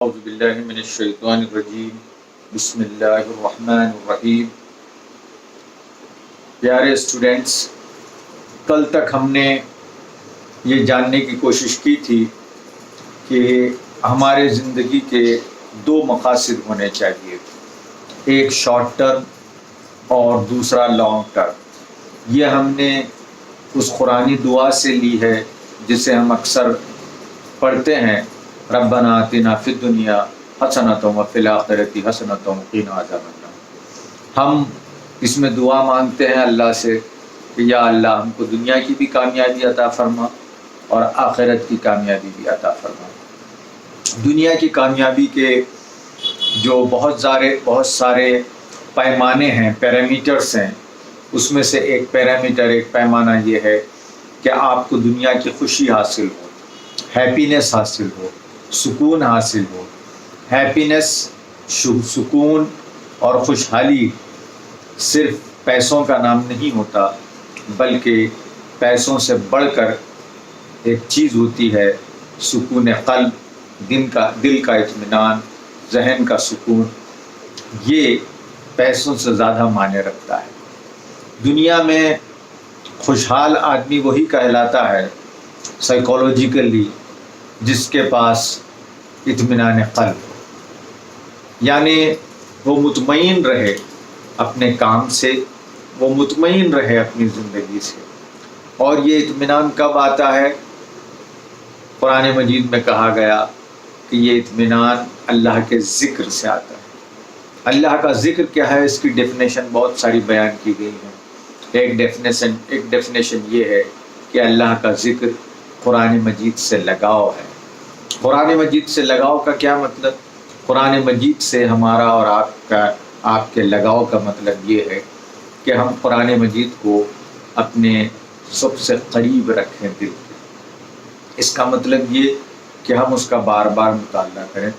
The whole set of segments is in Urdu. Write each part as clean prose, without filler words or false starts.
اعوذ باللہ من الشیطان الرجیم بسم اللہ الرحمن الرحیم۔ پیارے اسٹوڈنٹس، کل تک ہم نے یہ جاننے کی کوشش کی تھی کہ ہمارے زندگی کے دو مقاصد ہونے چاہیے، ایک شارٹ ٹرم اور دوسرا لانگ ٹرم۔ یہ ہم نے اس قرآنی دعا سے لی ہے جسے ہم اکثر پڑھتے ہیں، ربنا آتنا فی الدنیا حسنۃ وفی الآخرۃ حسنۃ وقنا عذاب النار۔ ہم اس میں دعا مانگتے ہیں اللہ سے کہ یا اللہ ہم کو دنیا کی بھی کامیابی عطا فرما اور آخرت کی کامیابی بھی عطا فرما۔ دنیا کی کامیابی کے جو بہت سارے پیمانے ہیں، پیرامیٹرز ہیں، اس میں سے ایک پیرامیٹر، ایک پیمانہ یہ ہے کہ آپ کو دنیا کی خوشی حاصل ہو، ہیپینس حاصل ہو، سکون حاصل ہو۔ ہیپینس، سکون اور خوشحالی صرف پیسوں کا نام نہیں ہوتا، بلکہ پیسوں سے بڑھ کر ایک چیز ہوتی ہے سکون قلب، دل کا اطمینان، ذہن کا سکون۔ یہ پیسوں سے زیادہ معنی رکھتا ہے۔ دنیا میں خوشحال آدمی وہی کہلاتا ہے سائیکولوجیکلی جس کے پاس اطمینان قلب ہو، یعنی وہ مطمئن رہے اپنے کام سے، وہ مطمئن رہے اپنی زندگی سے۔ اور یہ اطمینان کب آتا ہے؟ قرآن مجید میں کہا گیا کہ یہ اطمینان اللہ کے ذکر سے آتا ہے۔ اللہ کا ذکر کیا ہے؟ اس کی ڈیفینیشن بہت ساری بیان کی گئی ہے۔ ایک ڈیفینیشن یہ ہے کہ اللہ کا ذکر قرآن مجید سے لگاؤ ہے۔ قرآن مجید سے لگاؤ کا کیا مطلب؟ قرآن مجید سے ہمارا اور آپ کے لگاؤ کا مطلب یہ ہے کہ ہم قرآن مجید کو اپنے سب سے قریب رکھیں دل کے۔ اس کا مطلب یہ کہ ہم اس کا بار بار مطالعہ کریں۔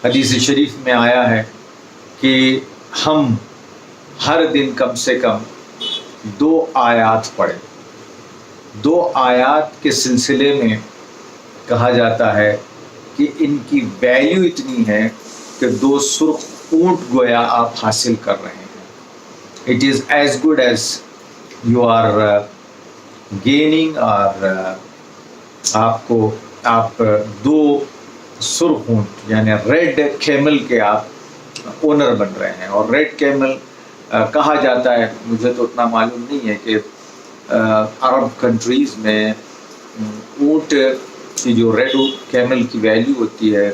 حدیث شریف میں آیا ہے کہ ہم ہر دن کم سے کم 2 آیات پڑھیں۔ 2 آیات کے سلسلے میں کہا جاتا ہے کہ ان کی ویلیو اتنی ہے کہ 2 سرخ اونٹ گویا آپ حاصل کر رہے ہیں۔ It is as good as you are gaining, اور آپ 2 سرخ اونٹ یعنی ریڈ کیمل کے آپ اونر بن رہے ہیں۔ اور ریڈ کیمل کہا جاتا ہے، مجھے تو اتنا معلوم نہیں ہے کہ عرب کنٹریز میں اونٹ کی جو ریڈ کیمل کی ویلیو ہوتی ہے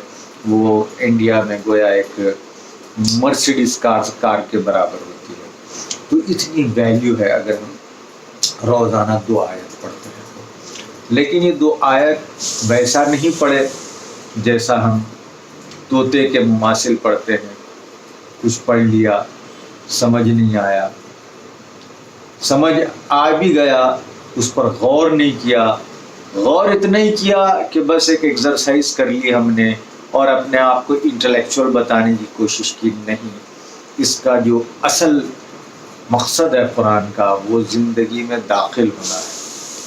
وہ انڈیا میں گویا ایک مرسیڈیز کار کے برابر ہوتی ہے۔ تو اتنی ویلیو ہے اگر ہم روزانہ 2 آیت پڑھتے ہیں۔ لیکن یہ 2 آیت ویسا نہیں پڑھے جیسا ہم طوطے کے مماثل پڑھتے ہیں، کچھ پڑھ لیا، سمجھ نہیں آیا، سمجھ آ بھی گیا، اس پر غور نہیں کیا، غور اتنا ہی کیا کہ بس ایک ایکسرسائز کر لی ہم نے اور اپنے آپ کو انٹلیکچوئل بتانے کی کوشش کی۔ نہیں، اس کا جو اصل مقصد ہے قرآن کا وہ زندگی میں داخل ہونا ہے۔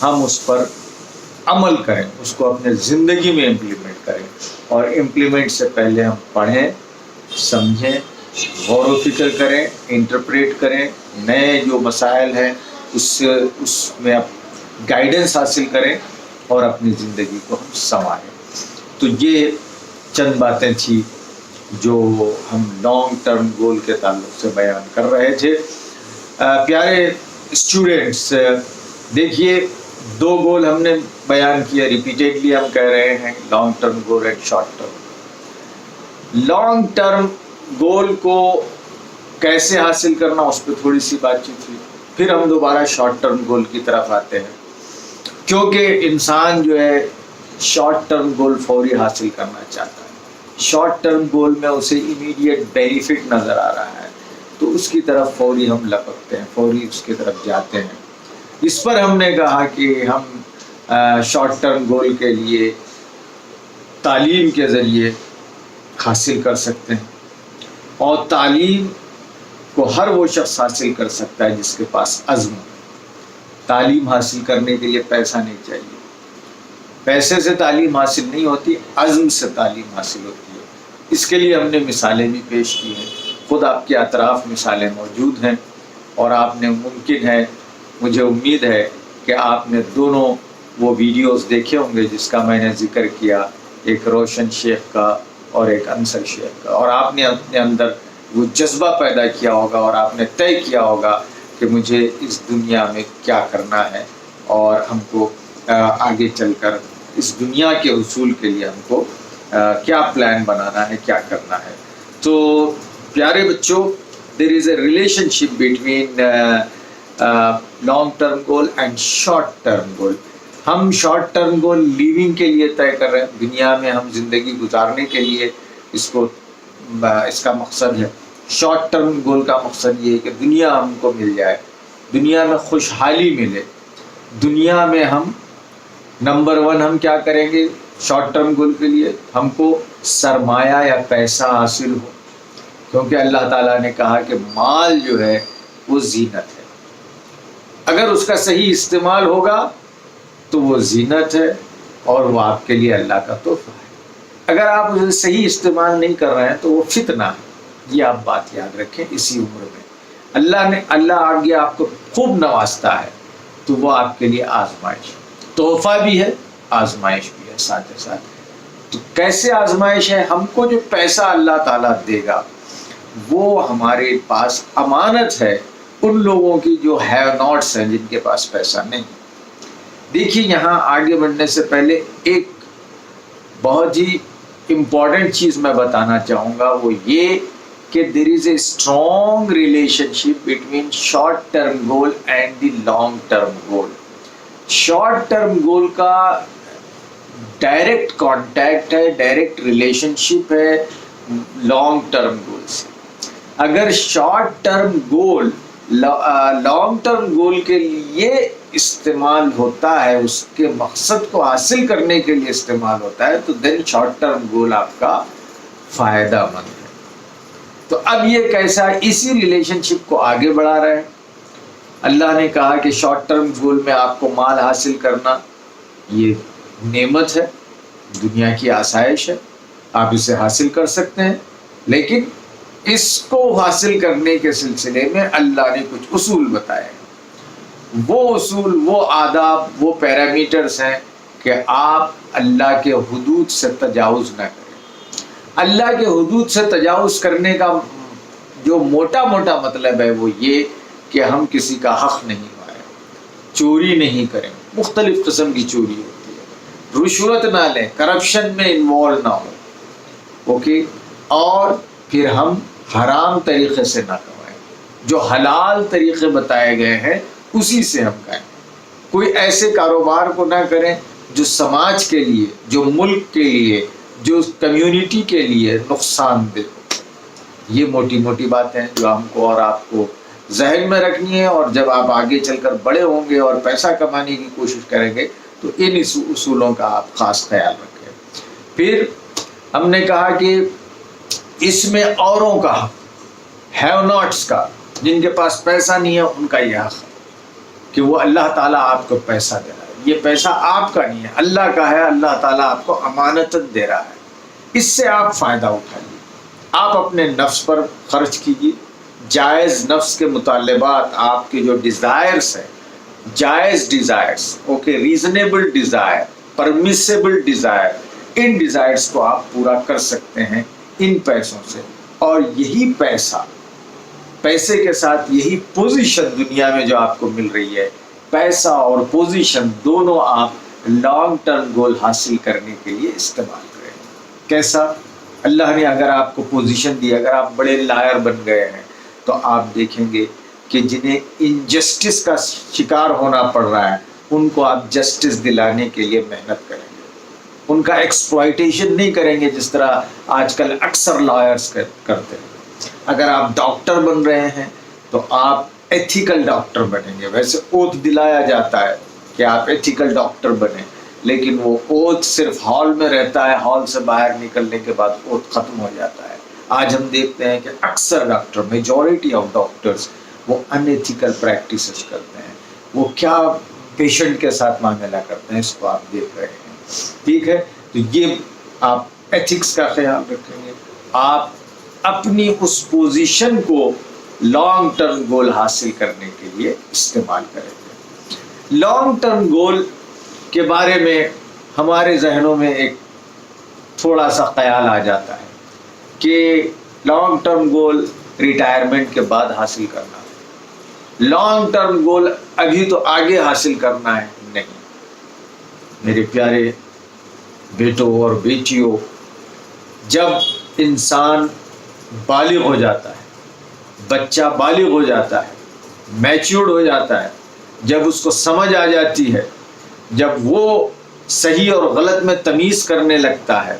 ہم اس پر عمل کریں، اس کو اپنے زندگی میں امپلیمنٹ کریں، اور امپلیمنٹ سے پہلے ہم پڑھیں، سمجھیں، غور و فکر کریں، انٹرپریٹ کریں، نئے جو مسائل ہیں اس میں گائیڈنس حاصل کریں اور اپنی زندگی کو ہم سنواریں۔ تو یہ چند باتیں تھیں جو ہم لانگ ٹرم گول کے تعلق سے بیان کر رہے تھے۔ پیارے اسٹوڈنٹس، دیکھیے 2 گول ہم نے بیان کیا، ریپیٹیڈلی ہم کہہ رہے ہیں، long term goal and short term. Long term گول کو کیسے حاصل کرنا، اس پہ تھوڑی سی بات چیت ہوئی، پھر ہم دوبارہ شارٹ ٹرم گول کی طرف آتے ہیں، کیونکہ انسان جو ہے شارٹ ٹرم گول فوری حاصل کرنا چاہتا ہے۔ شارٹ ٹرم گول میں اسے امیڈیٹ بینیفٹ نظر آ رہا ہے، تو اس کی طرف فوری ہم لپکتے ہیں، فوری اس کی طرف جاتے ہیں۔ اس پر ہم نے کہا کہ ہم شارٹ ٹرم گول کے لیے تعلیم کے ذریعے حاصل کر سکتے ہیں، اور تعلیم کو ہر وہ شخص حاصل کر سکتا ہے جس کے پاس عزم ہو۔ تعلیم حاصل کرنے کے لیے پیسہ نہیں چاہیے، پیسے سے تعلیم حاصل نہیں ہوتی، عزم سے تعلیم حاصل ہوتی ہے۔ اس کے لیے ہم نے مثالیں بھی پیش کی ہیں، خود آپ کے اطراف مثالیں موجود ہیں، اور آپ نے ممکن ہے، مجھے امید ہے کہ آپ نے دونوں وہ ویڈیوز دیکھے ہوں گے جس کا میں نے ذکر کیا، ایک روشن شیخ کا اور ایک انصر شیخ کا، اور آپ نے اپنے اندر وہ جذبہ پیدا کیا ہوگا اور آپ نے طے کیا ہوگا کہ مجھے اس دنیا میں کیا کرنا ہے، اور ہم کو آگے چل کر اس دنیا کے حصول کے لیے ہم کو کیا پلان بنانا ہے، کیا کرنا ہے۔ تو پیارے بچوں، there is a relationship between long term goal and short term goal. ہم شارٹ ٹرم گول لیونگ کے لیے طے کر رہے ہیں، دنیا میں ہم زندگی گزارنے کے لیے اس کا مقصد ہے۔ شارٹ ٹرم گول کا مقصد یہ ہے کہ دنیا ہم کو مل جائے، دنیا میں خوشحالی ملے، دنیا میں ہم نمبر 1 ہم کیا کریں گے شارٹ ٹرم گول کے لیے، ہم کو سرمایہ یا پیسہ حاصل ہو، کیونکہ اللہ تعالیٰ نے کہا کہ مال جو ہے وہ زینت ہے، اگر اس کا صحیح استعمال ہوگا تو وہ زینت ہے اور وہ آپ کے لیے اللہ کا تحفہ ہے، اگر آپ اسے صحیح استعمال نہیں کر رہے ہیں تو وہ فتنہ ہے۔ یہ آپ بات یاد رکھیں، اسی عمر میں اللہ آگے آپ کو خوب نوازتا ہے تو وہ آپ کے لیے آزمائش، تحفہ بھی ہے، آزمائش بھی ہے ساتھ ساتھ۔ تو کیسے آزمائش ہے؟ ہم کو جو پیسہ اللہ تعالیٰ دے گا وہ ہمارے پاس امانت ہے ان لوگوں کی جو ہیو ناٹس ہیں، جن کے پاس پیسہ نہیں۔ دیکھیے، یہاں آگے بڑھنے سے پہلے ایک بہت ہی امپورٹنٹ چیز میں بتانا چاہوں گا، وہ یہ کہ there is a strong relationship between short term goal and the long term goal. Short term goal کا ڈائریکٹ کانٹیکٹ ہے، ڈائریکٹ ریلیشن شپ ہے لانگ ٹرم گول سے۔ اگر short term goal long term goal کے لیے استعمال ہوتا ہے، اس کے مقصد کو حاصل کرنے کے لیے استعمال ہوتا ہے، تو دین شارٹ ٹرم گول آپ کا فائدہ مند ہے۔ تو اب یہ کیسا ہے؟ اسی ریلیشن شپ کو آگے بڑھا رہے ہیں۔ اللہ نے کہا کہ شارٹ ٹرم گول میں آپ کو مال حاصل کرنا یہ نعمت ہے، دنیا کی آسائش ہے، آپ اسے حاصل کر سکتے ہیں، لیکن اس کو حاصل کرنے کے سلسلے میں اللہ نے کچھ اصول بتائے ہیں۔ وہ اصول، وہ آداب، وہ پیرامیٹرز ہیں کہ آپ اللہ کے حدود سے تجاوز نہ کریں۔ اللہ کے حدود سے تجاوز کرنے کا جو موٹا مطلب ہے وہ یہ کہ ہم کسی کا حق نہیں ماریں، چوری نہیں کریں، مختلف قسم کی چوری ہوتی ہے، رشوت نہ لیں، کرپشن میں انوالو نہ ہو، اوکے، اور پھر ہم حرام طریقے سے نہ کمائیں، جو حلال طریقے بتائے گئے ہیں اسی سے ہم کھائیں۔ کوئی ایسے کاروبار کو نہ کریں جو سماج کے لیے، جو ملک کے لیے، جو کمیونٹی کے لیے نقصان دہ ہو۔ یہ موٹی باتیں ہیں جو ہم کو اور آپ کو ذہن میں رکھنی ہے، اور جب آپ آگے چل کر بڑے ہوں گے اور پیسہ کمانے کی کوشش کریں گے تو ان اصولوں کا آپ خاص خیال رکھیں۔ پھر ہم نے کہا کہ اس میں اوروں کا حق، ہیو ناٹس کا، جن کے پاس پیسہ نہیں ہے ان کا یہ حق ہے کہ وہ اللہ تعالیٰ آپ کو پیسہ دے رہا ہے، یہ پیسہ آپ کا نہیں ہے، اللہ کا ہے، اللہ تعالیٰ آپ کو امانتاً دے رہا ہے، اس سے آپ فائدہ اٹھائیے، آپ اپنے نفس پر خرچ کیجیے، جائز نفس کے مطالبات، آپ کے جو ڈیزائرز ہیں، جائز desires, okay, reasonable desire, permissible desire, ان ڈیزائرز کو آپ پورا کر سکتے ہیں ان پیسوں سے، اور یہی پیسے کے ساتھ یہی پوزیشن دنیا میں جو آپ کو مل رہی ہے، پیسہ اور پوزیشن دونوں آپ لانگ ٹرم گول حاصل کرنے کے لیے استعمال کریں۔ کیسا؟ اللہ نے اگر آپ کو پوزیشن دی، اگر آپ بڑے لائر بن گئے ہیں تو آپ دیکھیں گے کہ جنہیں انجسٹس کا شکار ہونا پڑ رہا ہے ان کو آپ جسٹس دلانے کے لیے محنت کریں گے، ان کا ایکسپلائٹیشن نہیں کریں گے جس طرح آج کل اکثر لائرز کرتے ہیں۔ اگر آپ ڈاکٹر بن رہے ہیں تو آپ ایتھیکل ڈاکٹر بنیں گے، ویسے اوتھ دلایا جاتا ہے کہ آپ ایتھیکل ڈاکٹر بنیں، لیکن وہ اوتھ صرف ہال میں رہتا ہے، ہال سے باہر نکلنے کے بعد اوتھ ختم ہو جاتا ہے۔ آج ہم دیکھتے ہیں کہ اکثر ڈاکٹر، میجورٹی آف ڈاکٹرز، وہ ان ایتھیکل پریکٹسز کرتے ہیں، وہ کیا پیشنٹ کے ساتھ معاملہ کرتے ہیں، اس کو آپ دیکھ رہے ہیں۔ ٹھیک ہے، تو یہ آپ ایتھکس کا خیال رکھیں گے، آپ اپنی اس پوزیشن کو لانگ ٹرم گول حاصل کرنے کے لیے استعمال کریں گے۔ لانگ ٹرم گول کے بارے میں ہمارے ذہنوں میں ایک تھوڑا سا خیال آ جاتا ہے کہ لانگ ٹرم گول ریٹائرمنٹ کے بعد حاصل کرنا ہے، لانگ ٹرم گول ابھی تو آگے حاصل کرنا ہے۔ نہیں میرے پیارے بیٹوں اور بیٹیوں، جب انسان بالغ ہو جاتا ہے، بچہ بالغ ہو جاتا ہے، میچورڈ ہو جاتا ہے، جب اس کو سمجھ آ جاتی ہے، جب وہ صحیح اور غلط میں تمیز کرنے لگتا ہے،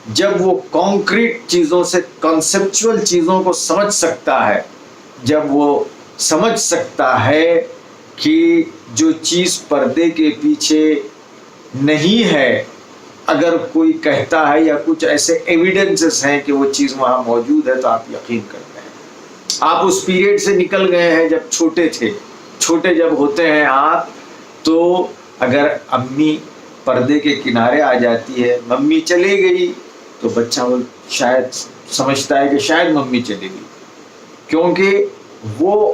جب وہ کانکریٹ چیزوں سے کنسپچول چیزوں کو سمجھ سکتا ہے، جب وہ سمجھ سکتا ہے کہ جو چیز پردے کے پیچھے نہیں ہے، اگر کوئی کہتا ہے یا کچھ ایسے ایویڈنسز ہیں کہ وہ چیز وہاں موجود ہے، تو آپ یقین کرتے ہیں۔ آپ اس پیریڈ سے نکل گئے ہیں جب چھوٹے تھے، چھوٹے جب ہوتے ہیں آپ، تو اگر امی پردے کے کنارے آ جاتی ہے، ممی چلی گئی، تو بچہ شاید سمجھتا ہے کہ شاید ممی چلی گئی، کیونکہ وہ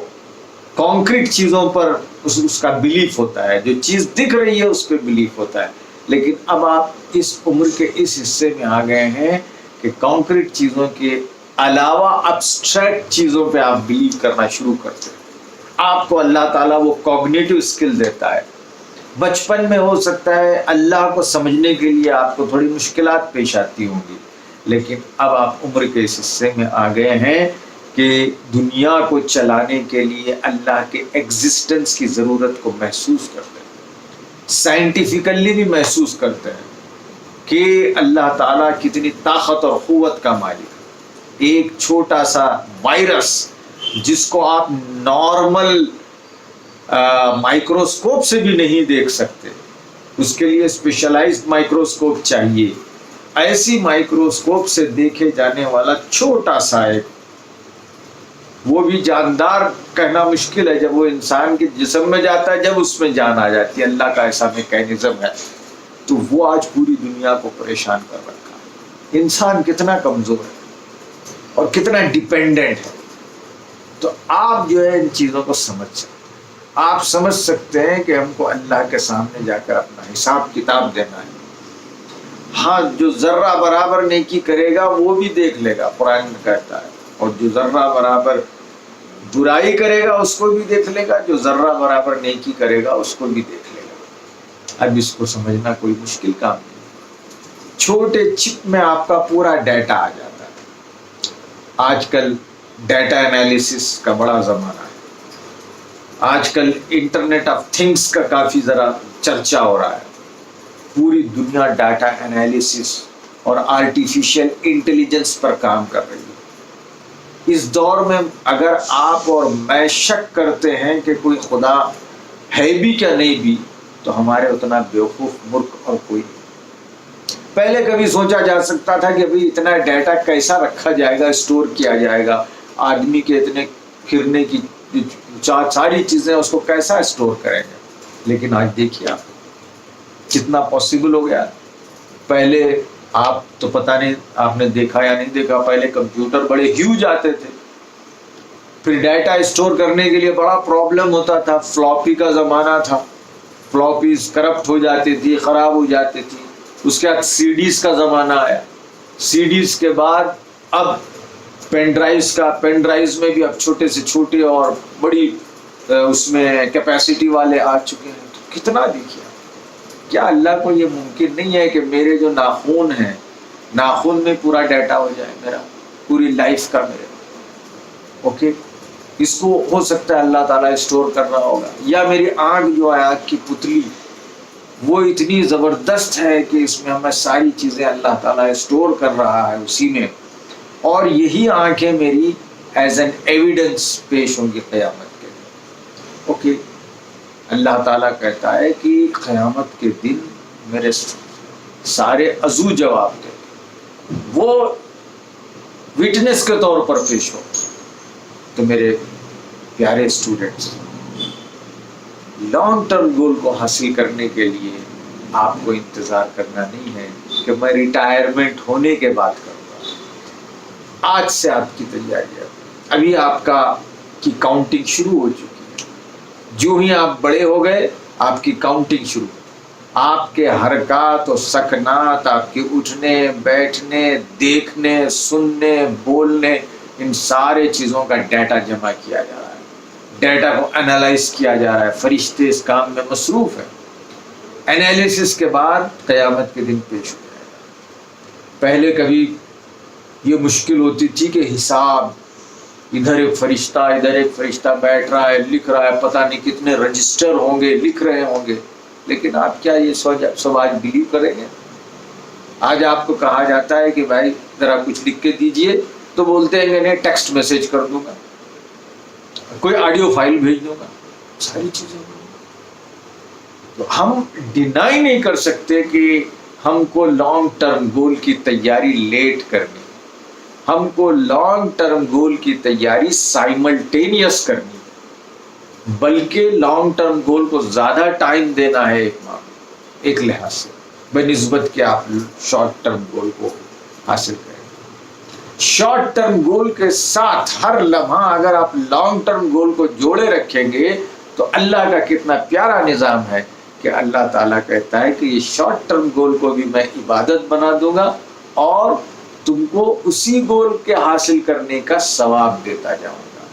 کانکریٹ چیزوں پر اس کا بلیف ہوتا ہے، جو چیز دکھ رہی ہے اس پہ بلیف ہوتا ہے۔ لیکن اب آپ اس عمر کے اس حصے میں آ گئے ہیں کہ کانکریٹ چیزوں کے علاوہ ابسٹریکٹ چیزوں پہ آپ بلیو کرنا شروع کرتے ہیں۔ آپ کو اللہ تعالیٰ وہ کوگنیٹو اسکل دیتا ہے۔ بچپن میں ہو سکتا ہے اللہ کو سمجھنے کے لیے آپ کو تھوڑی مشکلات پیش آتی ہوں گی، لیکن اب آپ عمر کے اس حصے میں آ گئے ہیں کہ دنیا کو چلانے کے لیے اللہ کے ایگزسٹنس کی ضرورت کو محسوس کرتے ہیں، سائنٹیفیکلی بھی محسوس کرتے ہیں کہ اللہ تعالیٰ کتنی طاقت اور قوت کا مالک ہے۔ ایک چھوٹا سا وائرس جس کو آپ نارمل مائکروسکوپ سے بھی نہیں دیکھ سکتے، اس کے لیے اسپیشلائزڈ مائکروسکوپ چاہیے، ایسی مائکروسکوپ سے دیکھے جانے والا چھوٹا سا ایک، وہ بھی جاندار کہنا مشکل ہے، جب وہ انسان کے جسم میں جاتا ہے، جب اس میں جان آ جاتی ہے، اللہ کا ایسا میکینزم ہے، تو وہ آج پوری دنیا کو پریشان کر رکھا ہے۔ انسان کتنا کمزور ہے اور کتنا ڈیپینڈنٹ ہے، تو آپ جو ہے ان چیزوں کو سمجھ سکتے ہیں، آپ سمجھ سکتے ہیں کہ ہم کو اللہ کے سامنے جا کر اپنا حساب کتاب دینا ہے۔ ہاں جو ذرہ برابر نیکی کرے گا وہ بھی دیکھ لے گا، قرآن میں کہتا ہے، اور جو ذرہ برابر برائی کرے گا اس کو بھی دیکھ لے گا، جو ذرہ برابر نیکی کرے گا اس کو بھی دیکھ لے گا۔ اب اس کو سمجھنا کوئی مشکل کام نہیں، چھوٹے چپ میں آپ کا پورا ڈیٹا آ جاتا ہے۔ آج کل ڈیٹا انالیسس کا بڑا زمانہ ہے، آج کل انٹرنیٹ آف تھنگس کا کافی ذرا چرچا ہو رہا ہے، پوری دنیا ڈیٹا انالیسس اور آرٹیفیشل انٹیلیجنس پر کام کر رہی ہے۔ اس دور میں اگر آپ اور میں شک کرتے ہیں کہ کوئی خدا ہے بھی کیا نہیں بھی، تو ہمارے اتنا بیوقوف ملک اور کوئی نہیں۔ پہلے کبھی سوچا جا سکتا تھا کہ ابھی اتنا ڈیٹا کیسا رکھا جائے گا، اسٹور کیا جائے گا، آدمی کے اتنے پھرنے کی ساری چیزیں اس کو کیسا اسٹور کریں گے، لیکن آج دیکھیے آپ کتنا پاسبل ہو گیا۔ پہلے آپ تو پتہ نہیں آپ نے دیکھا یا نہیں دیکھا، پہلے کمپیوٹر بڑے ہیوج آتے تھے، پھر ڈیٹا اسٹور کرنے کے لیے بڑا پرابلم ہوتا تھا، فلاپی کا زمانہ تھا، فلاپیز کرپٹ ہو جاتی تھی، خراب ہو جاتی تھی، اس کے بعد سی ڈیز کا زمانہ آیا، سی ڈیز کے بعد اب پین ڈرائیوز کا، پین ڈرائیوز میں بھی اب چھوٹے سے چھوٹے اور بڑی اس میں کیپیسٹی والے آ چکے ہیں۔ تو کتنا دیکھیے، کیا اللہ کو یہ ممکن نہیں ہے کہ میرے جو ناخون ہیں، ناخون میں پورا ڈیٹا ہو جائے میرا، پوری لائف کا میرے، اوکے، اس کو ہو سکتا ہے اللہ تعالیٰ اسٹور کر رہا ہوگا، یا میری آنکھ جو ہے، آنکھ کی پتلی، وہ اتنی زبردست ہے کہ اس میں ہمیں ساری چیزیں اللہ تعالیٰ اسٹور کر رہا ہے اسی میں، اور یہی آنکھیں میری ایز این ایویڈنس پیش ہوں گی قیامت کے دن، اوکے۔ اللہ تعالیٰ کہتا ہے کہ قیامت کے دن میرے سارے عضو جواب دے، وہ وٹنس کے طور پر پیش ہو۔ تو میرے پیارے اسٹوڈنٹس، لانگ ٹرم گول کو حاصل کرنے کے لیے آپ کو انتظار کرنا نہیں ہے کہ میں ریٹائرمنٹ ہونے کے بعد کروں گا. آج سے آپ کی تیاری ہے. ابھی آپ کی کاؤنٹنگ شروع ہو چکی ہے. جو ہی آپ بڑے ہو گئے آپ کی کاؤنٹنگ شروع. آپ کے حرکات و سکنات، آپ کے اٹھنے بیٹھنے، دیکھنے، سننے، بولنے، ان سارے چیزوں کا ڈیٹا جمع کیا جا رہا ہے. ڈیٹا کو انالائز کیا جا رہا ہے. فرشتے اس کام میں مصروف ہیں. انالیسس کے بعد قیامت کے دن پیش ہو جائے گا. پہلے کبھی یہ مشکل ہوتی تھی کہ حساب، ادھر ایک فرشتہ بیٹھ رہا ہے، لکھ رہا ہے، پتہ نہیں کتنے رجسٹر ہوں گے، لکھ رہے ہوں گے. لیکن آپ کیا یہ سب آج بلیو کریں گے؟ آج آپ کو کہا جاتا ہے کہ بھائی ذرا کچھ لکھ کے دیجئے، تو بولتے ہیں کہ نہیں ٹیکسٹ میسج کر دوں گا، کوئی آڈیو فائل بھیج دوں گا. ساری چیزیں تو ہم ڈینائی نہیں کر سکتے کہ ہم کو لانگ ٹرم گول کی تیاری لیٹ کرنی، ہم کو لانگ ٹرم گول کی تیاری سائملٹینیس کرنی، بلکہ لانگ ٹرم گول کو زیادہ ٹائم دینا ہے ایک لحاظ سے بنسبت کہ آپ شارٹ ٹرم گول کو حاصل کریں. شارٹ ٹرم گول کے ساتھ ہر لمحہ اگر آپ لانگ ٹرم گول کو جوڑے رکھیں گے تو اللہ کا کتنا پیارا نظام ہے کہ اللہ تعالیٰ کہتا ہے کہ یہ شارٹ ٹرم گول کو بھی میں عبادت بنا دوں گا اور تم کو اسی گول کے حاصل کرنے کا ثواب دیتا جاؤں گا.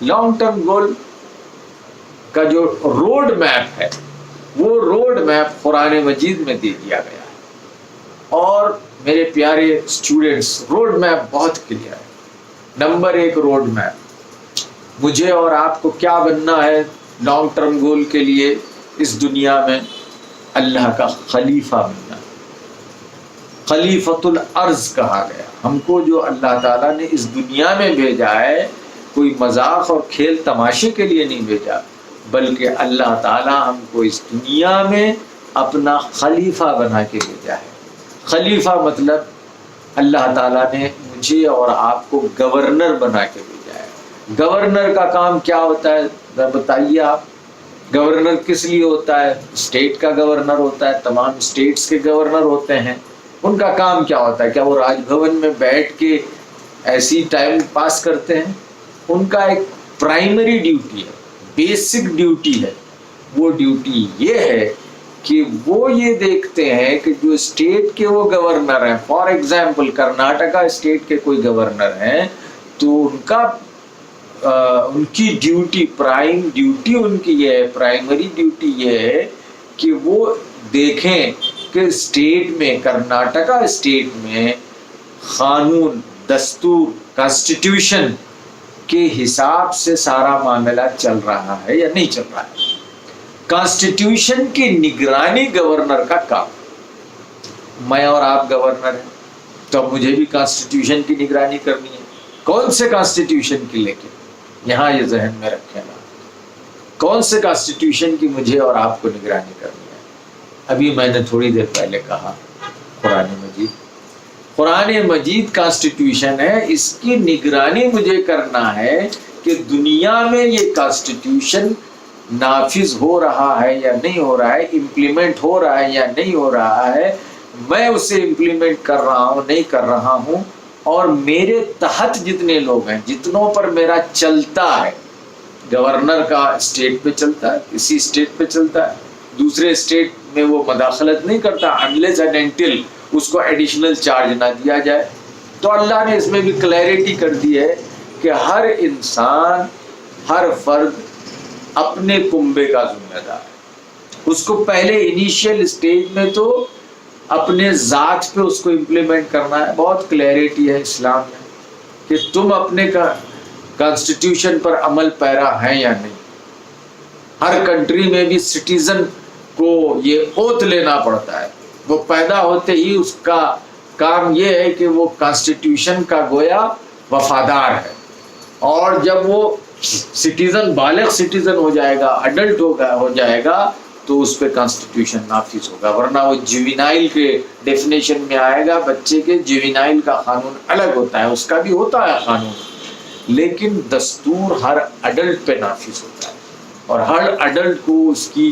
لانگ ٹرم گول کا جو روڈ میپ ہے وہ روڈ میپ قرآن مجید میں دے دیا گیا ہے. اور میرے پیارے اسٹوڈنٹس، روڈ میپ بہت کلیئر ہے. نمبر 1 روڈ میپ، مجھے اور آپ کو کیا بننا ہے لانگ ٹرم گول کے لیے اس دنیا میں؟ اللہ کا خلیفہ بننا. خلیفۃ الارض کہا گیا ہم کو. جو اللہ تعالیٰ نے اس دنیا میں بھیجا ہے کوئی مذاق اور کھیل تماشے کے لیے نہیں بھیجا، بلکہ اللہ تعالیٰ ہم کو اس دنیا میں اپنا خلیفہ بنا کے بھیجا ہے. خلیفہ مطلب اللہ تعالیٰ نے مجھے اور آپ کو گورنر بنا کے بھیجا ہے. گورنر کا کام کیا ہوتا ہے بتائیے آپ؟ گورنر کس لیے ہوتا ہے؟ اسٹیٹ کا گورنر ہوتا ہے، تمام اسٹیٹس کے گورنر ہوتے ہیں. ان کا کام کیا ہوتا ہے؟ کیا وہ راج بھون میں بیٹھ کے ایسی ٹائم پاس کرتے ہیں؟ ان کا ایک پرائمری ڈیوٹی ہے، بیسک ڈیوٹی ہے. وہ ڈیوٹی یہ ہے کہ وہ یہ دیکھتے ہیں کہ جو اسٹیٹ کے وہ گورنر ہیں، فار ایگزامپل کرناٹکا اسٹیٹ کے کوئی گورنر ہیں، تو ان کی ڈیوٹی، پرائم ڈیوٹی ان کی یہ ہے، پرائمری ڈیوٹی یہ ہے کہ وہ دیکھیں کہ اسٹیٹ میں، کرناٹکا اسٹیٹ میں قانون، دستور، کانسٹیٹیوشن کے حساب سے سارا معاملہ چل رہا ہے یا نہیں چل رہا ہے. کانسٹیٹیوشن کی نگرانی گورنر کا کام. میں اور آپ گورنر ہیں تو اب مجھے بھی کانسٹیٹیوشن کی نگرانی کرنی ہے. کون سے کانسٹیٹیوشن کی؟ لیکن یہاں یہ ذہن میں رکھیں گا، کون سے کانسٹیٹیوشن کی مجھے اور آپ کو نگرانی کرنی ہے؟ ابھی میں نے تھوڑی دیر پہلے کہا قرآن مجید. قرآن مجید کانسٹیٹیوشن ہے، اس کی نگرانی مجھے کرنا ہے کہ دنیا میں یہ کانسٹیٹیوشن نافذ ہو رہا ہے یا نہیں ہو رہا ہے، امپلیمنٹ ہو رہا ہے یا نہیں ہو رہا ہے، میں اسے امپلیمنٹ کر رہا ہوں نہیں کر رہا ہوں، اور میرے تحت جتنے لوگ ہیں، جتنوں پر میرا چلتا ہے. گورنر کا اسٹیٹ پہ چلتا ہے، کسی اسٹیٹ پہ چلتا ہے، دوسرے اسٹیٹ میں وہ مداخلت نہیں کرتا unless and until اس کو ایڈیشنل چارج نہ دیا جائے. تو اللہ نے اس میں بھی کلیئرٹی کر دی ہے کہ ہر انسان، ہر فرد اپنے کنبے کا ذمہ دار ہے. اس کو پہلے انیشیل اسٹیج میں تو اپنے ذات پہ اس کو امپلیمنٹ کرنا ہے. بہت کلیئرٹی ہے اسلام میں کہ تم اپنے کانسٹیٹیوشن پر عمل پیرا ہیں یا نہیں. ہر کنٹری میں بھی سٹیزن کو یہ اوت لینا پڑتا ہے. وہ پیدا ہوتے ہی اس کا کام یہ ہے کہ وہ کانسٹیٹیوشن کا گویا وفادار ہے، اور جب وہ سٹیزن، بالغ سٹیزن ہو جائے گا، اڈلٹ ہو جائے گا، تو اس پہ کانسٹیٹیوشن نافذ ہوگا. ورنہ وہ جوینائل کے ڈیفینیشن میں آئے گا. بچے کے جوینائل کا قانون الگ ہوتا ہے، اس کا بھی ہوتا ہے قانون، لیکن دستور ہر اڈلٹ پہ نافذ ہوتا ہے، اور ہر اڈلٹ کو اس کی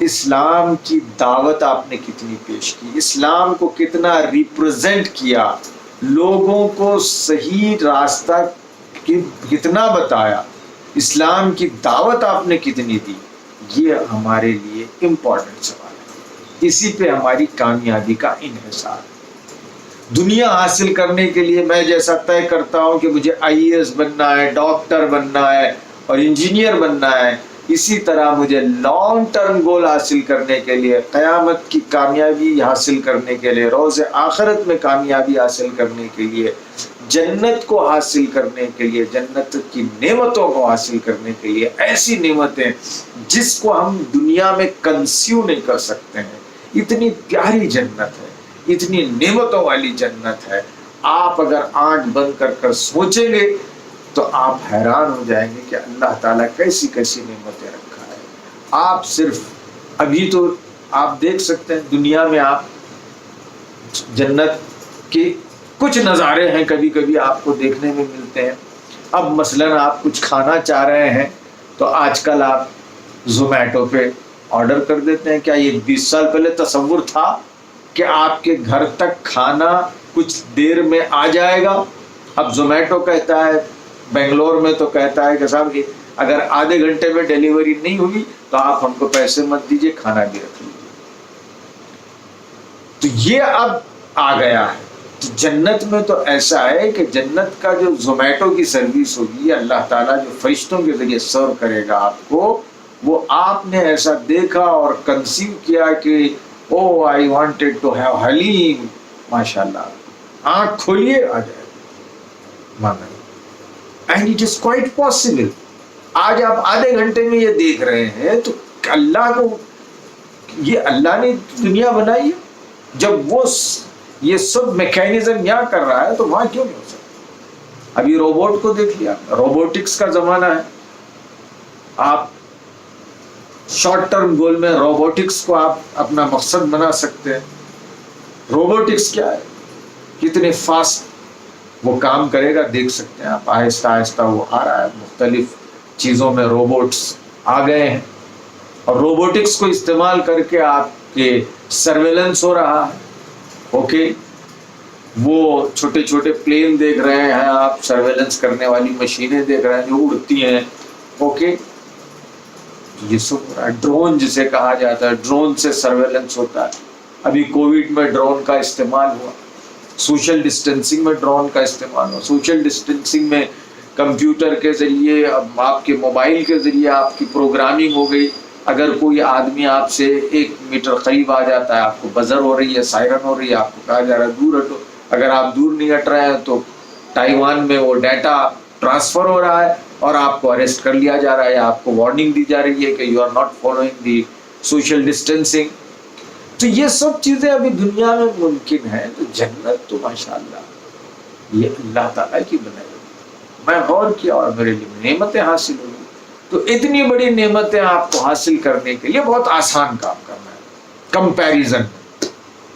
اسلام کی دعوت آپ نے کتنی پیش کی، اسلام کو کتنا ریپرزینٹ کیا، لوگوں کو صحیح راستہ کتنا بتایا، اسلام کی دعوت آپ نے کتنی دی، یہ ہمارے لیے امپورٹنٹ سوال ہے۔ اسی پہ ہماری کامیابی کا انحصار ہے۔ دنیا حاصل کرنے کے لیے میں جیسا طے کرتا ہوں کہ مجھے IAS بننا ہے، ڈاکٹر بننا ہے اور انجینئر بننا ہے، اسی طرح مجھے لانگ ٹرم گول حاصل کرنے کے لیے، قیامت کی کامیابی حاصل کرنے کے لیے، روز آخرت میں کامیابی حاصل کرنے کے لیے، جنت کو حاصل کرنے کے لیے، جنت کی نعمتوں کو حاصل کرنے کے لیے، ایسی نعمتیں جس کو ہم دنیا میں کنسیو نہیں کر سکتے ہیں، اتنی پیاری جنت ہے، اتنی نعمتوں والی جنت ہے، آپ اگر آنکھ بند کر کر سوچیں گے تو آپ حیران ہو جائیں گے کہ اللہ تعالیٰ کیسی کیسی نعمتیں رکھا ہے۔ آپ صرف ابھی تو آپ دیکھ سکتے ہیں دنیا میں، آپ جنت کے کچھ نظارے ہیں کبھی کبھی آپ کو دیکھنے میں ملتے ہیں۔ اب مثلاً آپ کچھ کھانا چاہ رہے ہیں تو آج کل آپ زومیٹو پہ آرڈر کر دیتے ہیں۔ کیا یہ 20 سال پہلے تصور تھا کہ آپ کے گھر تک کھانا کچھ دیر میں آ جائے گا؟ اب زومیٹو کہتا ہے، بنگلور میں تو کہتا ہے کہ صاحب کہ اگر آدھے گھنٹے میں ڈیلیوری نہیں ہوئی تو آپ ہم کو پیسے مت دیجیے، کھانا بھی رکھ لیجیے۔ تو یہ اب آ گیا ہے۔ جنت میں تو ایسا ہے کہ جنت کا جو زومیٹو کی سروس ہوگی، اللہ تعالیٰ جو فرشتوں کے ذریعے سرو کرے گا آپ کو، وہ آپ نے ایسا دیکھا اور کنسیو کیا کہ او آئی وانٹیڈ ٹو ہیو حلیم، ماشاء اللہ، آنکھ کھولیے آ جائے مانگا۔ And it is quite possible. آج آپ آدھے گھنٹے میں یہ دیکھ رہے ہیں تو اللہ کو، یہ اللہ نے دنیا بنائی ہے، جب وہ یہ سب میکینزم یہاں کر رہا ہے تو وہاں کیوں نہیں ہو سکتا؟ ابھی روبوٹ کو دیکھ لیا، روبوٹکس کا زمانہ ہے۔ آپ شارٹ ٹرم گول میں روبوٹکس کو آپ اپنا مقصد بنا سکتے ہیں۔ روبوٹکس کیا ہے، کتنے فاسٹ وہ کام کرے گا دیکھ سکتے ہیں آپ، آہستہ آہستہ وہ آ رہا ہے، مختلف چیزوں میں روبوٹس آ گئے ہیں، اور روبوٹکس کو استعمال کر کے آپ کے سرویلنس ہو رہا ہے۔ اوکے، وہ چھوٹے چھوٹے پلین دیکھ رہے ہیں آپ، سرویلنس کرنے والی مشینیں دیکھ رہے ہیں جو اڑتی ہیں۔ اوکے، یہ سب ہو رہا ہے۔ ڈرون جسے کہا جاتا ہے، ڈرون سے سرویلنس ہوتا ہے۔ ابھی کووڈ میں ڈرون کا استعمال ہوا، سوشل ڈسٹینسنگ میں ڈرون کا استعمال ہوا، سوشل ڈسٹینسنگ میں کمپیوٹر کے ذریعے، اب آپ کے موبائل کے ذریعے آپ کی پروگرامنگ ہو گئی۔ اگر کوئی آدمی آپ سے 1 میٹر قریب آ جاتا ہے، آپ کو بزر ہو رہی ہے، سائرن ہو رہی ہے، آپ کو کہا جا رہا ہے دور ہٹو۔ اگر آپ دور نہیں ہٹ رہے ہیں تو تائیوان میں وہ ڈیٹا ٹرانسفر ہو رہا ہے اور آپ کو اریسٹ کر لیا جا رہا ہے، آپ کو وارننگ دی جا رہی ہے کہ you are not following the social distancing. تو یہ سب چیزیں ابھی دنیا میں ممکن ہیں۔ تو جنت تو ماشاءاللہ یہ اللہ تعالیٰ کی بنائی۔ میں غور کیا اور میرے لیے نعمتیں حاصل ہوئی۔ تو اتنی بڑی نعمتیں آپ کو حاصل کرنے کے لیے بہت آسان کام کرنا ہے۔ کمپیریزن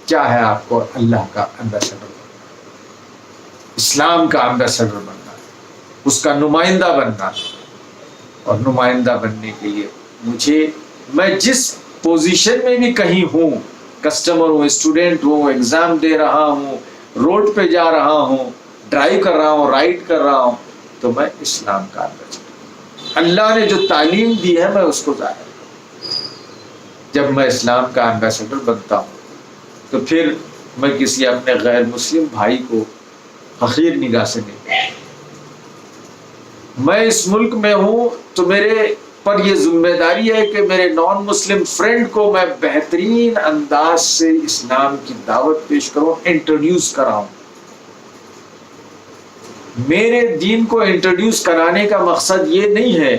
کیا ہے؟ آپ کو اللہ کا ایمبیسڈر بننا ہے، اسلام کا ایمبیسڈر بننا ہے، اس کا نمائندہ بننا ہے۔ اور نمائندہ بننے کے لیے میں جس پوزیشن میں بھی کہیں ہوں، کسٹمر ہوں، اسٹوڈنٹ ہوں، ایگزام دے رہا ہوں، روڈ پہ جا رہا ہوں، ڈرائیو کر رہا ہوں، رائڈ کر رہا ہوں، تو میں اسلام کا ایمبیسڈر، اللہ نے جو تعلیم دی ہے میں اس کو ظاہر۔ جب میں اسلام کا ایمبیسڈر بنتا ہوں تو پھر میں کسی اپنے غیر مسلم بھائی کو حقیر نگاہ سے نہیں، میں اس ملک میں ہوں تو میرے پر یہ ذمہ داری ہے کہ میرے نان مسلم فرینڈ کو میں بہترین انداز سے اسلام کی دعوت پیش کروں، انٹروڈیوس کراؤں۔ میرے دین کو انٹروڈیوس کرانے کا مقصد یہ نہیں ہے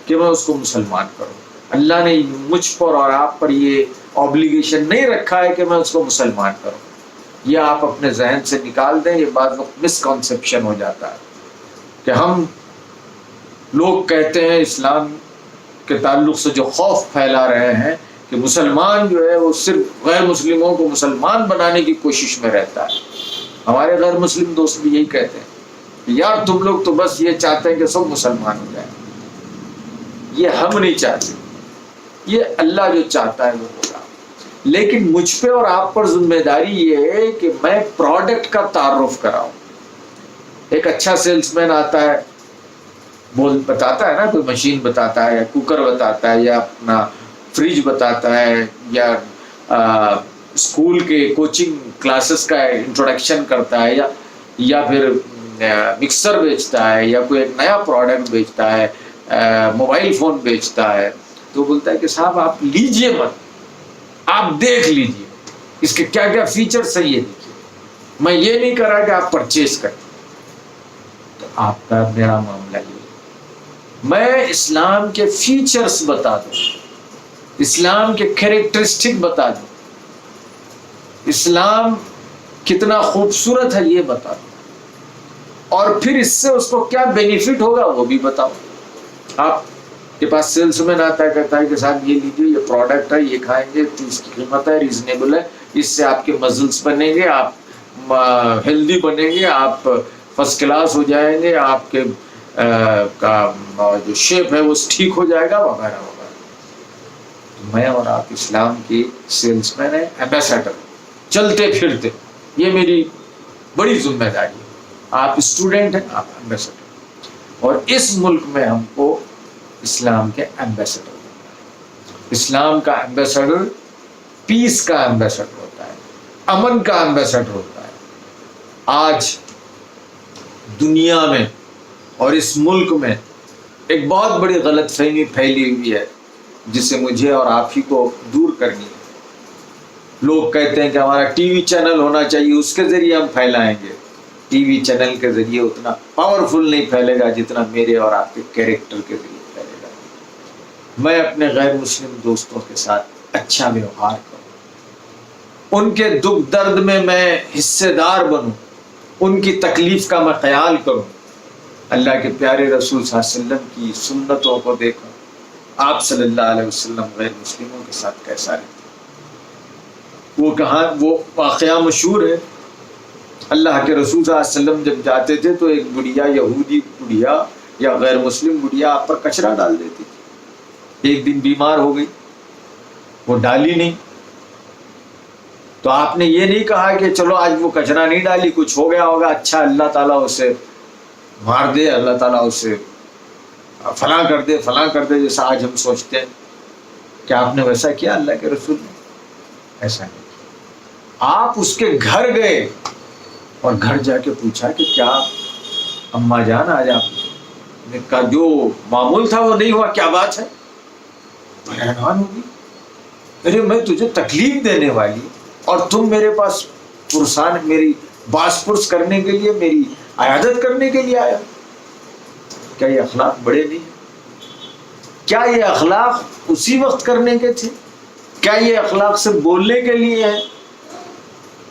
کہ میں اس کو مسلمان کروں۔ اللہ نے مجھ پر اور آپ پر یہ آبلیگیشن نہیں رکھا ہے کہ میں اس کو مسلمان کروں۔ یہ آپ اپنے ذہن سے نکال دیں، یہ بعض وقت مسکنسیپشن ہو جاتا ہے کہ ہم لوگ کہتے ہیں اسلام کے تعلق سے جو خوف پھیلا رہے ہیں کہ مسلمان جو ہے وہ صرف غیر مسلموں کو مسلمان بنانے کی کوشش میں رہتا ہے۔ ہمارے غیر مسلم دوست بھی یہی کہتے ہیں کہ یار تم لوگ تو بس یہ چاہتے ہیں کہ سب مسلمان ہو جائیں۔ یہ ہم نہیں چاہتے، یہ اللہ جو چاہتا ہے وہ ہوگا. لیکن مجھ پہ اور آپ پر ذمہ داری یہ ہے کہ میں پروڈکٹ کا تعارف کراؤں. ایک اچھا سیلس مین آتا ہے، بتاتا ہے نا، کوئی مشین بتاتا ہے یا کوکر بتاتا ہے یا اپنا فریج بتاتا ہے یا اسکول کے کوچنگ کلاسز کا انٹروڈکشن کرتا ہے یا پھر مکسر بیچتا ہے یا کوئی ایک نیا پروڈکٹ بیچتا ہے، موبائل فون بیچتا ہے، تو بولتا ہے کہ صاحب آپ لیجئے مت، آپ دیکھ لیجئے اس کے کیا کیا فیچرز ہیں، یہ دیکھیے، میں یہ نہیں کر رہا کہ آپ پرچیز کریں. تو آپ کا میرا معاملہ یہ، میں اسلام کے فیچرز بتا دوں، اسلام کے کیریکٹرسٹک بتا دوں، اسلام کتنا خوبصورت ہے یہ بتا دوں، اور پھر اس سے اس کو کیا بینیفٹ ہوگا وہ بھی بتاؤ. آپ کے پاس سیلس مین آتا ہے، کہتا ہے کہ صاحب یہ لیجیے، یہ پروڈکٹ ہے، یہ کھائیں گے تو اس کی قیمت ہے، ریزنیبل ہے، اس سے آپ کے مسلس بنیں گے، آپ ہیلدی بنیں گے، آپ فرسٹ کلاس ہو جائیں گے، آپ کے کا جو شیپ ہے وہ ٹھیک ہو جائے گا، وغیرہ وغیرہ. میں اور آپ اسلام کی سیلس مین ہیں، ایمبیسیڈر، چلتے پھرتے، یہ میری بڑی ذمہ داری ہے. آپ اسٹوڈنٹ ہیں، آپ ایمبیسیڈر، اور اس ملک میں ہم کو اسلام کے ایمبیسیڈر ہوتا ہے. اسلام کا ایمبیسیڈر پیس کا ایمبیسیڈر ہوتا ہے، امن کا ایمبیسیڈر ہوتا ہے. آج دنیا میں اور اس ملک میں ایک بہت بڑی غلط فہمی پھیلی ہوئی ہے جسے مجھے اور آپ ہی کو دور کرنی ہے. لوگ کہتے ہیں کہ ہمارا ٹی وی چینل ہونا چاہیے، اس کے ذریعے ہم پھیلائیں گے. ٹی وی چینل کے ذریعے اتنا پاورفل نہیں پھیلے گا جتنا میرے اور آپ کے کیریکٹر کے ذریعے پھیلے گا. میں اپنے غیر مسلم دوستوں کے ساتھ اچھا ویوہار کروں، ان کے دکھ درد میں حصے دار بنوں، ان کی تکلیف کا میں خیال کروں. اللہ کے پیارے رسول صلی اللہ علیہ وسلم کی سنتوں کو دیکھوں، آپ صلی اللہ علیہ وسلم غیر مسلموں کے ساتھ کیسا رہتے. وہ واقعہ مشہور ہے، اللہ کے رسول صلی اللہ علیہ وسلم جب جاتے تھے تو ایک بڑھیا یہودی بڑھیا یا غیر مسلم بڑھیا آپ پر کچرا ڈال دیتی تھی. ایک دن بیمار ہو گئی، وہ ڈالی نہیں، تو آپ نے یہ نہیں کہا کہ چلو آج وہ کچرا نہیں ڈالی، کچھ ہو گیا ہوگا، اچھا اللہ تعالیٰ اسے مار دے، اللہ تعالیٰ اسے فلاں کر دے جیسا آج ہم سوچتے ہیں. کیا آپ نے ویسا کیا؟ اللہ کے رسول نے ایسا نہیں کیا. آپ اس کے گھر گئے اور گھر جا کے پوچھا کہ کیا اماں جان آج آپ کا جو معمول تھا وہ نہیں ہوا، کیا بات ہے؟ حیران ہوگی، ارے میں تجھے تکلیف دینے والی اور تم میرے پاس پرسان، میری باس پرس کرنے کے لیے، میری عیادت کرنے کے لیے آیا. کیا یہ اخلاق بڑے نہیں ہیں؟ کیا یہ اخلاق اسی وقت کرنے کے تھے؟ کیا یہ اخلاق سے بولنے کے لیے ہے؟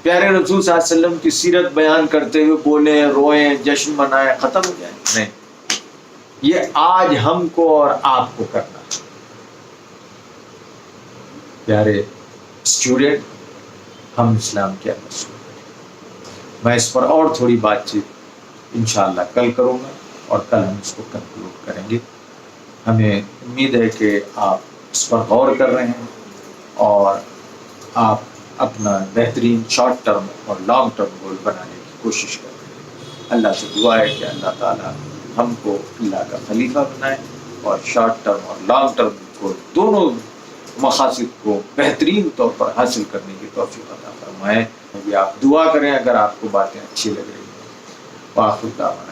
پیارے رسول صلی اللہ علیہ وسلم کی سیرت بیان کرتے ہوئے بولیں، روئیں، جشن منائیں، ختم ہو جائیں؟ نہیں، یہ آج ہم کو اور آپ کو کرنا ہے. پیارے اسٹوڈنٹ، ہم اسلام کے مسئول ہیں. میں اس پر اور تھوڑی بات چیت انشاءاللہ کل کروں گا، اور کل ہم اس کو کنکلوڈ کریں گے. ہمیں امید ہے کہ آپ اس پر غور کر رہے ہیں اور آپ اپنا بہترین شارٹ ٹرم اور لانگ ٹرم گول بنانے کی کوشش کر رہے ہیں. اللہ سے دعا ہے کہ اللہ تعالیٰ ہم کو اللہ کا خلیفہ بنائے اور شارٹ ٹرم اور لانگ ٹرم گول دونوں مقاصد کو بہترین طور پر حاصل کرنے کی توفیق عطا فرمائے. ابھی آپ دعا کریں اگر آپ کو باتیں اچھی لگ رہی ہیں. وآخر دعوانا